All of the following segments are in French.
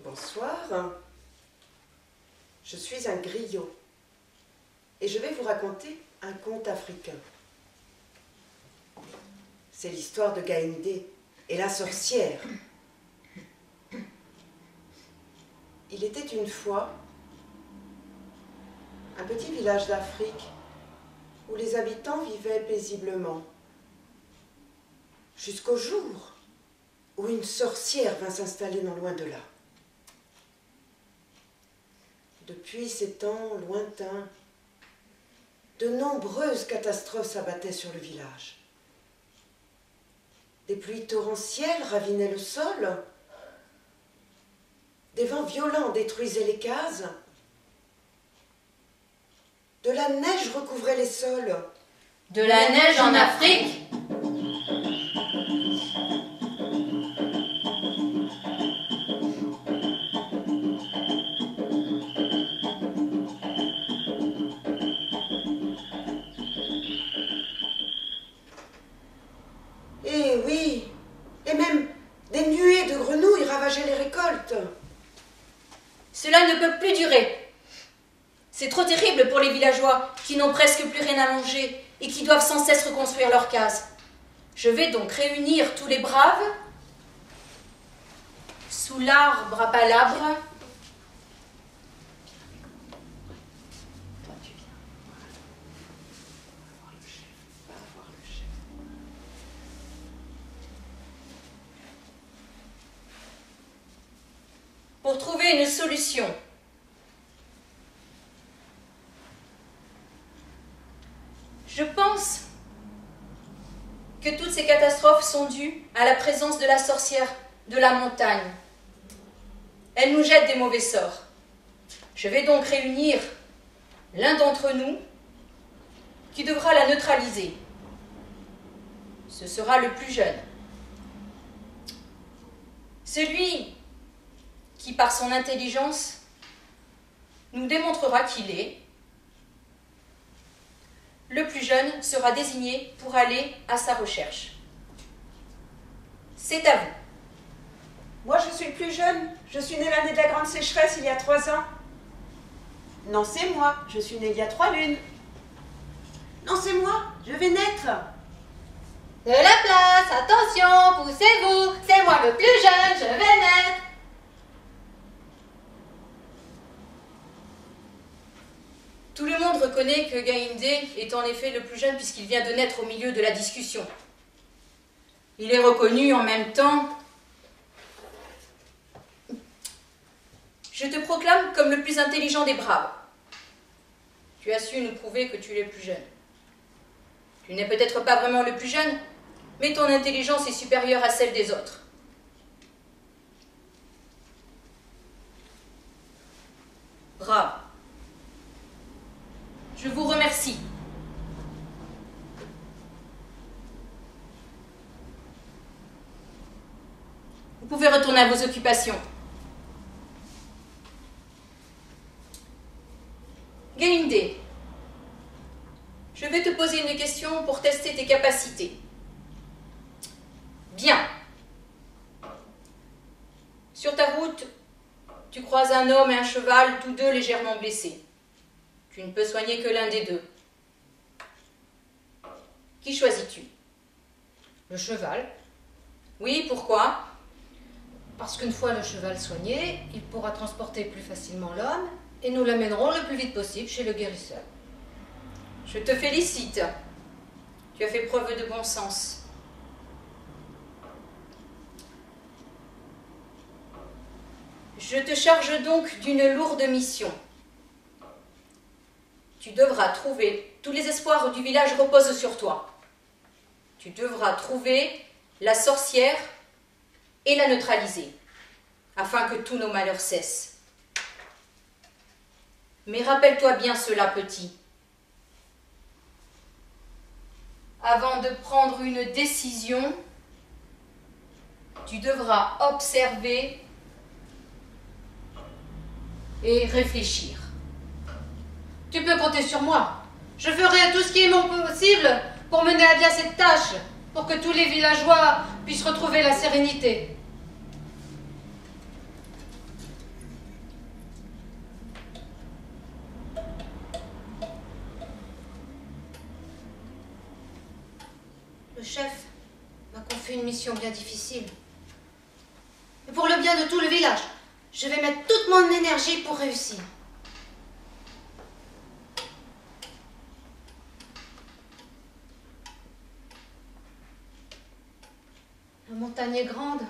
Bonsoir. Je suis un griot et je vais vous raconter un conte africain. C'est l'histoire de Gaïndé et la sorcière. Il était une fois un petit village d'Afrique où les habitants vivaient paisiblement. Jusqu'au jour où une sorcière vint s'installer non loin de là. Depuis ces temps lointains, de nombreuses catastrophes s'abattaient sur le village. Des pluies torrentielles ravinaient le sol, des vents violents détruisaient les cases, de la neige recouvrait les sols. De la neige en Afrique? Eh oui, et même des nuées de grenouilles ravageaient les récoltes. Cela ne peut plus durer. C'est trop terrible pour les villageois qui n'ont presque plus rien à manger et qui doivent sans cesse reconstruire leurs cases. Je vais donc réunir tous les braves sous l'arbre à palabres. Pour trouver une solution. Je pense que toutes ces catastrophes sont dues à la présence de la sorcière de la montagne. Elle nous jette des mauvais sorts. Je vais donc réunir l'un d'entre nous qui devra la neutraliser. Ce sera le plus jeune. Celui qui, par son intelligence, nous démontrera qu'il est. Le plus jeune sera désigné pour aller à sa recherche. C'est à vous. Moi, je suis le plus jeune. Je suis née l'année de la grande sécheresse, il y a 3 ans. Non, c'est moi. Je suis née il y a 3 lunes. Non, c'est moi. Je vais naître. De la place, attention, poussez-vous. C'est moi le plus jeune, je vais naître. Tout le monde reconnaît que Gaïndé est en effet le plus jeune puisqu'il vient de naître au milieu de la discussion. Il est reconnu en même temps. Je te proclame comme le plus intelligent des braves. Tu as su nous prouver que tu es le plus jeune. Tu n'es peut-être pas vraiment le plus jeune, mais ton intelligence est supérieure à celle des autres. Brave. Je vous remercie. Vous pouvez retourner à vos occupations. Gaïndé, je vais te poser une question pour tester tes capacités. Bien. Sur ta route, tu croises un homme et un cheval, tous deux légèrement blessés. Tu ne peux soigner que l'un des deux. Qui choisis-tu? Le cheval, Oui, pourquoi? parce qu'une fois le cheval soigné, il pourra transporter plus facilement l'homme et nous l'amènerons le plus vite possible chez le guérisseur. Je te félicite. Tu as fait preuve de bon sens. Je te charge donc d'une lourde mission. Tu devras trouver, tous les espoirs du village reposent sur toi. Tu devras trouver la sorcière et la neutraliser, afin que tous nos malheurs cessent. Mais rappelle-toi bien cela, petit. Avant de prendre une décision, tu devras observer et réfléchir. Tu peux compter sur moi. Je ferai tout ce qui est mon possible pour mener à bien cette tâche, pour que tous les villageois puissent retrouver la sérénité. chef m'a confié une mission bien difficile. Et pour le bien de tout le village, je vais mettre toute mon énergie pour réussir. La montagne est grande.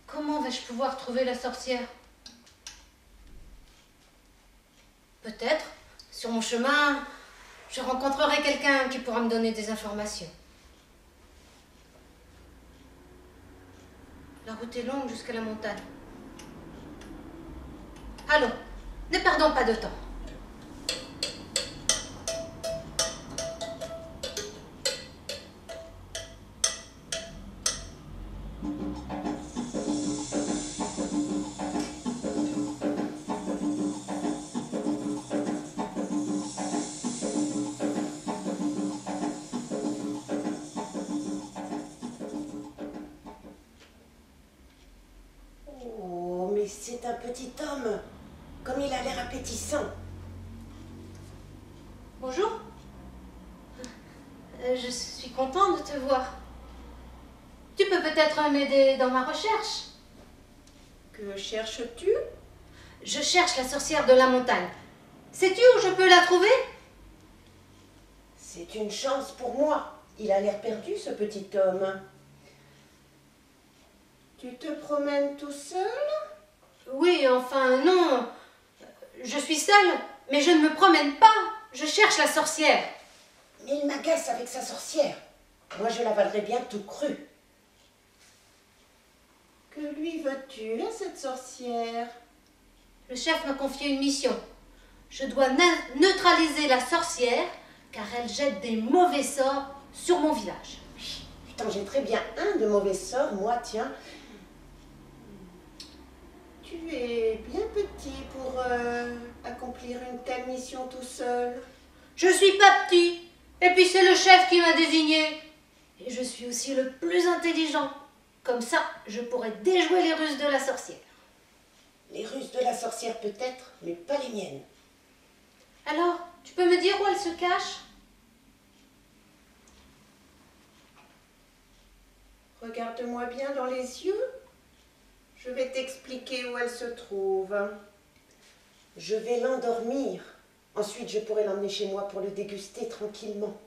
Comment vais-je pouvoir trouver la sorcière? Peut-être, sur mon chemin, je rencontrerai quelqu'un qui pourra me donner des informations. La route est longue jusqu'à la montagne. Allons, ne perdons pas de temps. Oh, mais c'est un petit homme. Comme il a l'air appétissant. Bonjour. Je suis contente de te voir. Tu peux peut-être m'aider dans ma recherche. Que cherches-tu? Je cherche la sorcière de la montagne. Sais-tu où je peux la trouver? C'est une chance pour moi. Il a l'air perdu, ce petit homme. Tu te promènes tout seul? Oui, enfin non. Je suis seule, mais je ne me promène pas. Je cherche la sorcière. Mais il m'agace avec sa sorcière. Moi, je l'avalerais bien tout cru. Que lui veux-tu, à cette sorcière? Le chef m'a confié une mission. Je dois neutraliser la sorcière, car elle jette des mauvais sorts sur mon village. Putain, j'ai très bien un de mauvais sorts, moi, tiens. Tu es bien petit pour accomplir une telle mission tout seul. Je suis pas petit, et puis c'est le chef qui m'a désigné. Et je suis aussi le plus intelligent. Comme ça, je pourrais déjouer les ruses de la sorcière. Les ruses de la sorcière peut-être, mais pas les miennes. Alors, tu peux me dire où elle se cache? Regarde-moi bien dans les yeux. Je vais t'expliquer où elle se trouve. Je vais l'endormir. Ensuite, je pourrai l'emmener chez moi pour le déguster tranquillement.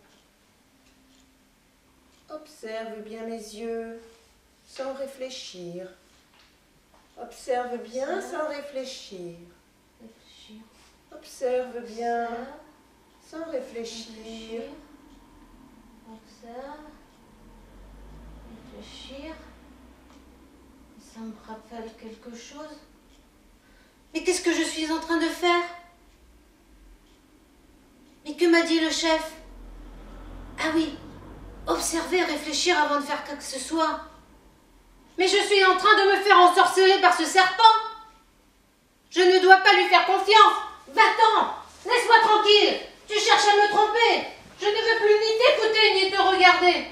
Observe bien mes yeux, sans réfléchir. Observe bien sans réfléchir. Observe bien sans réfléchir. Observe. Réfléchir. Ça me rappelle quelque chose. Mais qu'est-ce que je suis en train de faire? Mais que m'a dit le chef? Ah oui, observer, réfléchir avant de faire quoi que ce soit. Mais je suis en train de me faire ensorceler par ce serpent. Je ne dois pas lui faire confiance. Va-t'en, laisse-moi tranquille. Tu cherches à me tromper. Je ne veux plus ni t'écouter ni te regarder.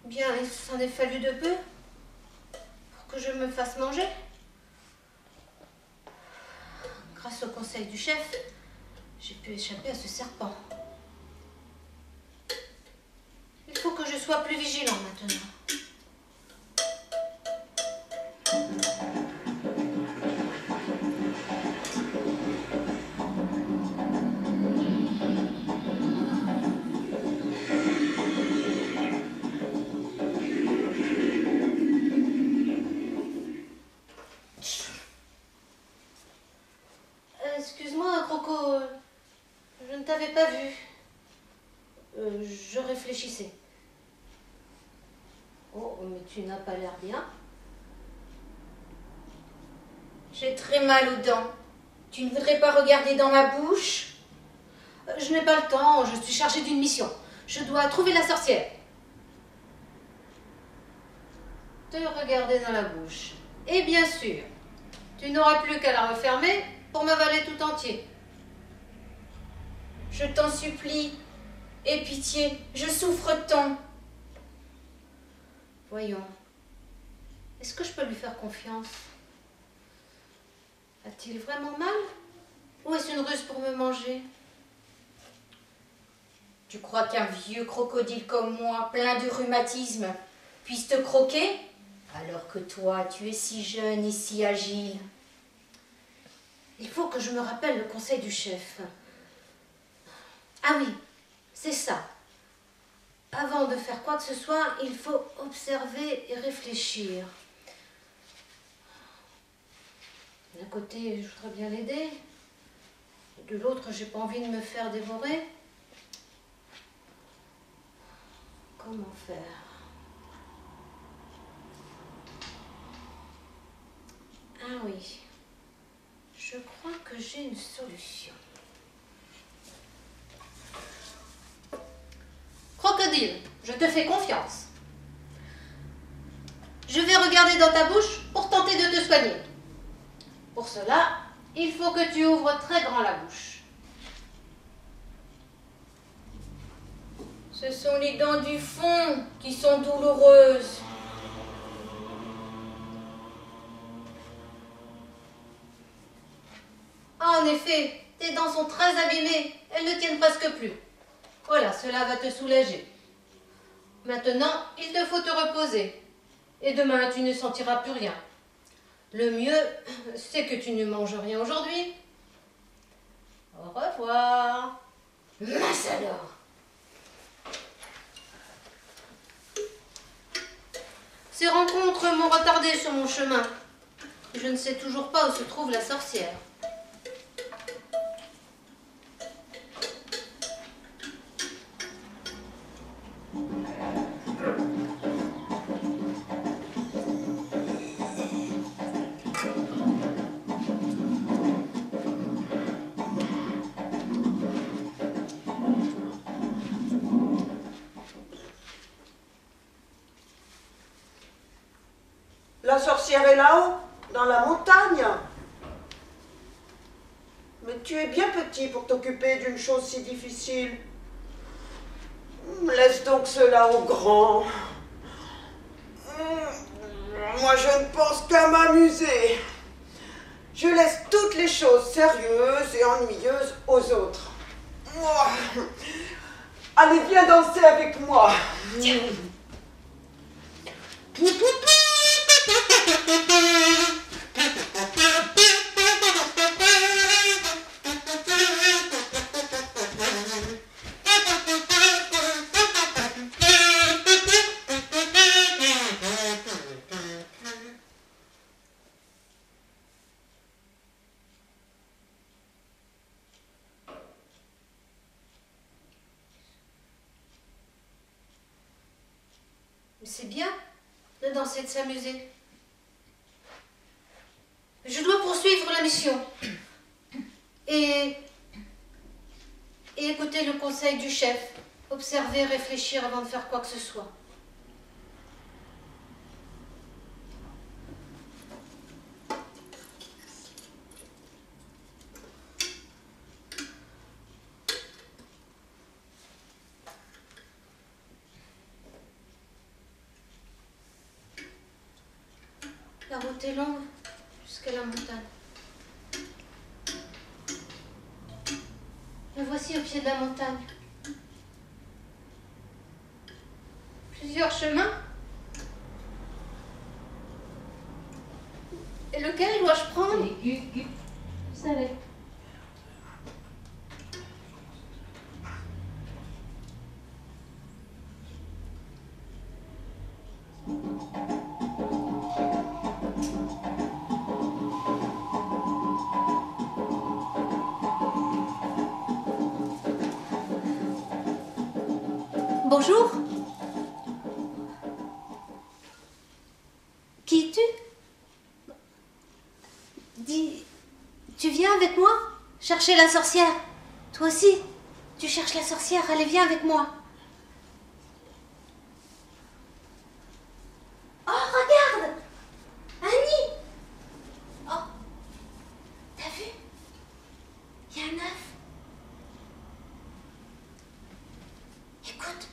Bien, il s'en est fallu de peu pour que je me fasse manger. Grâce au conseil du chef, j'ai pu échapper à ce serpent. Il faut que je sois plus vigilant maintenant. Excuse-moi, Croco, je ne t'avais pas vu. Je réfléchissais. Oh, mais tu n'as pas l'air bien. J'ai très mal aux dents. Tu ne voudrais pas regarder dans ma bouche? Je n'ai pas le temps, je suis chargée d'une mission. Je dois trouver la sorcière. Te regarder dans la bouche. Et bien sûr, tu n'auras plus qu'à la refermer pour m'avaler tout entier. Je t'en supplie. Aie pitié, je souffre tant. Voyons. Est-ce que je peux lui faire confiance? A-t-il vraiment mal? Ou est-ce une ruse pour me manger? Tu crois qu'un vieux crocodile comme moi, plein de rhumatisme, puisse te croquer? Alors que toi, tu es si jeune et si agile. Il faut que je me rappelle le conseil du chef. Ah oui, c'est ça. Avant de faire quoi que ce soit, il faut observer et réfléchir. D'un côté, je voudrais bien l'aider. De l'autre, j'ai pas envie de me faire dévorer. Comment faire? Ah oui, je crois que j'ai une solution. Crocodile, je te fais confiance. Je vais regarder dans ta bouche pour tenter de te soigner. Pour cela, il faut que tu ouvres très grand la bouche. Ce sont les dents du fond qui sont douloureuses. Ah, en effet, tes dents sont très abîmées. Elles ne tiennent presque plus. Voilà, cela va te soulager. Maintenant, il te faut te reposer. Et demain, tu ne sentiras plus rien. Le mieux, c'est que tu ne manges rien aujourd'hui. Au revoir. Mince alors. Ces rencontres m'ont retardé sur mon chemin. Je ne sais toujours pas où se trouve la sorcière. La sorcière est là-haut, dans la montagne. Mais tu es bien petit pour t'occuper d'une chose si difficile. Laisse donc cela aux grands. Moi, je ne pense qu'à m'amuser. Je laisse toutes les choses sérieuses et ennuyeuses aux autres. Allez, viens danser avec moi. Tiens. C'est bien de danser, de s'amuser. Je dois poursuivre la mission. Et écouter le conseil du chef. Observer, réfléchir avant de faire quoi que ce soit. La route est longue jusqu'à la montagne. Me voici au pied de la montagne. Plusieurs chemins. Et lequel dois-je prendre? Vous savez. Bonjour. Qui es-tu? Dis, tu viens avec moi chercher la sorcière? Toi aussi, tu cherches la sorcière, allez, viens avec moi. Oh, regarde! Un nid! Oh, t'as vu? Il y a un œuf. Écoute.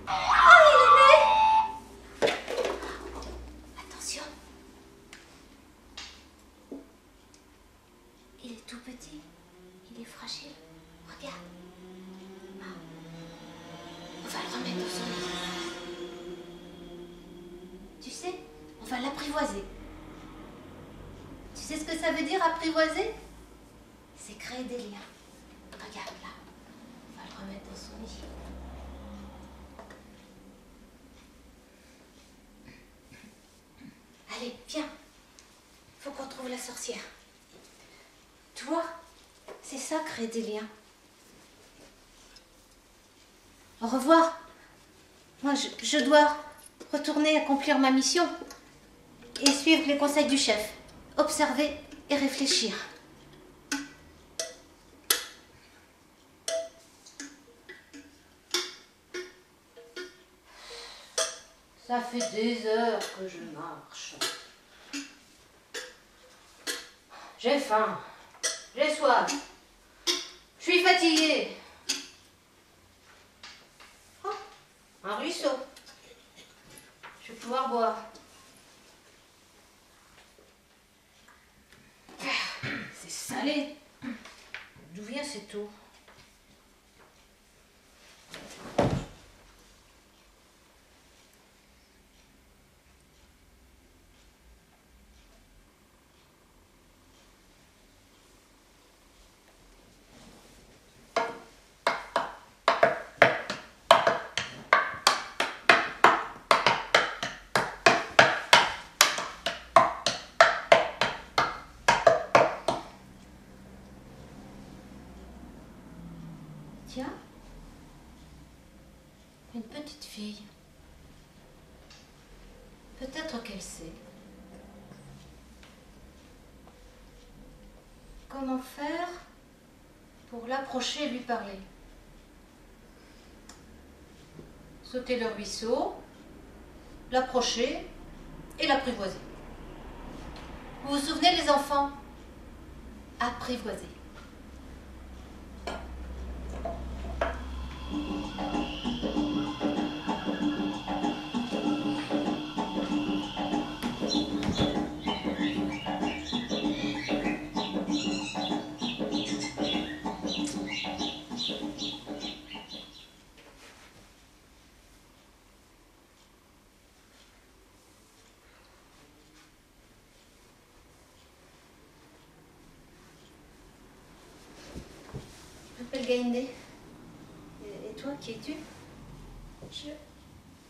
Oh, il est né! petit. Il est fragile. Regarde. Ah. On va le remettre dans son lit. Tu sais, on va l'apprivoiser. Tu sais ce que ça veut dire apprivoiser? C'est créer des liens. Regarde là. On va le remettre dans son lit. Allez, viens. Faut qu'on trouve la sorcière. Tu vois, c'est ça, créer des liens. Au revoir. Moi, je dois retourner accomplir ma mission et suivre les conseils du chef. Observer et réfléchir. Ça fait des heures que je marche. J'ai faim. J'ai soif. Je suis fatiguée. Oh, un ruisseau. Je vais pouvoir boire. C'est salé. D'où vient cette eau? Tiens, une petite fille. Peut-être qu'elle sait. Comment faire pour l'approcher et lui parler? Sauter le ruisseau, l'approcher et l'apprivoiser. Vous vous souvenez les enfants? Apprivoiser. Je m'appelle Gaïndé. Et toi, qui es-tu?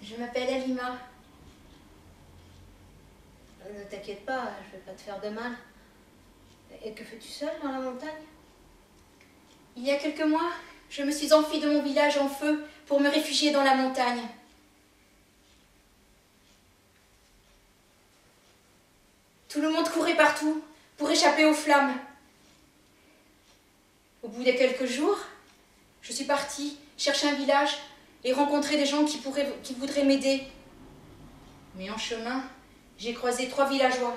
Je m'appelle Alima. Ne t'inquiète pas, je vais pas te faire de mal. Et que fais-tu seule dans la montagne? Il y a quelques mois, je me suis enfuie de mon village en feu pour me réfugier dans la montagne. Tout le monde courait partout pour échapper aux flammes. Au bout de quelques jours, je suis partie chercher un village et rencontrer des gens qui voudraient m'aider. Mais en chemin, j'ai croisé 3 villageois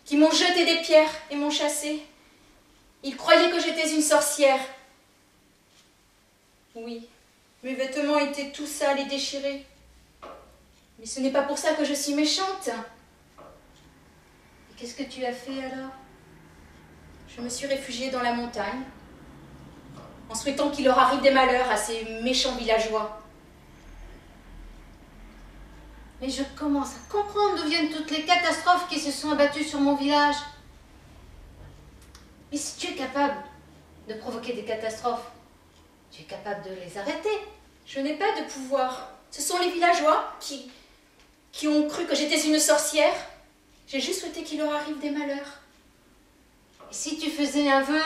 qui m'ont jeté des pierres et m'ont chassée. Ils croyaient que j'étais une sorcière. Oui, mes vêtements étaient tout sales et déchirés. Mais ce n'est pas pour ça que je suis méchante. Et qu'est-ce que tu as fait alors? Je me suis réfugiée dans la montagne, en souhaitant qu'il leur arrive des malheurs à ces méchants villageois. Mais je commence à comprendre d'où viennent toutes les catastrophes qui se sont abattues sur mon village. Mais si tu es capable de provoquer des catastrophes, tu es capable de les arrêter. Je n'ai pas de pouvoir. Ce sont les villageois qui ont cru que j'étais une sorcière. J'ai juste souhaité qu'il leur arrive des malheurs. Et si tu faisais un vœu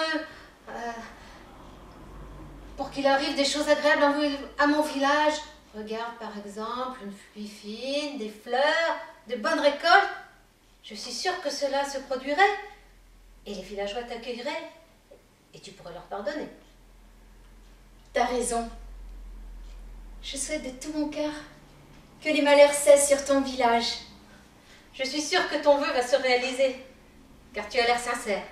pour qu'il arrive des choses agréables à mon village? Regarde par exemple une pluie fine, des fleurs, de bonnes récoltes. Je suis sûre que cela se produirait. Et les villageois t'accueilleraient. Et tu pourrais leur pardonner. T'as raison. Je souhaite de tout mon cœur que les malheurs cessent sur ton village. Je suis sûre que ton vœu va se réaliser, car tu as l'air sincère.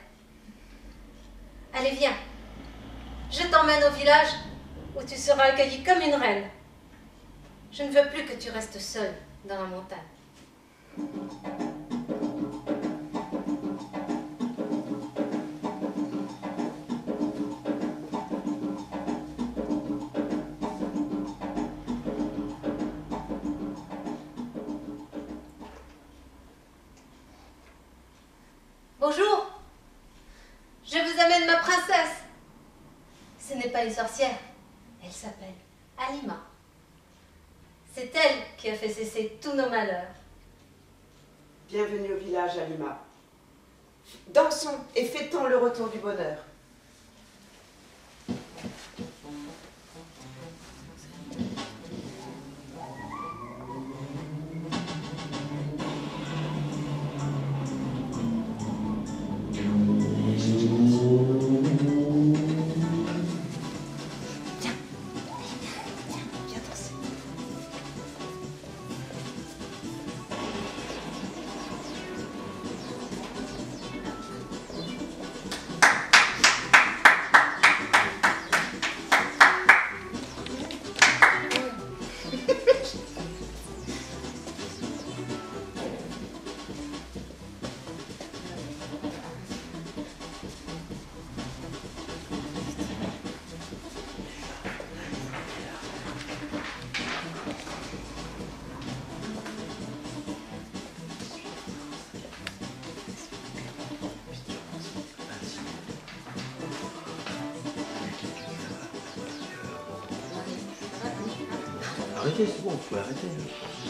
Allez, viens. Je t'emmène au village où tu seras accueillie comme une reine. Je ne veux plus que tu restes seule dans la montagne. Ce n'est pas une sorcière. Elle s'appelle Halima. C'est elle qui a fait cesser tous nos malheurs. Bienvenue au village, Halima. Dansons et fêtons le retour du bonheur. Arrêtez, c'est bon, vous pouvez arrêter.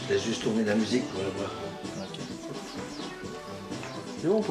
Laisse juste tourner la musique pour la voir. Okay. C'est bon,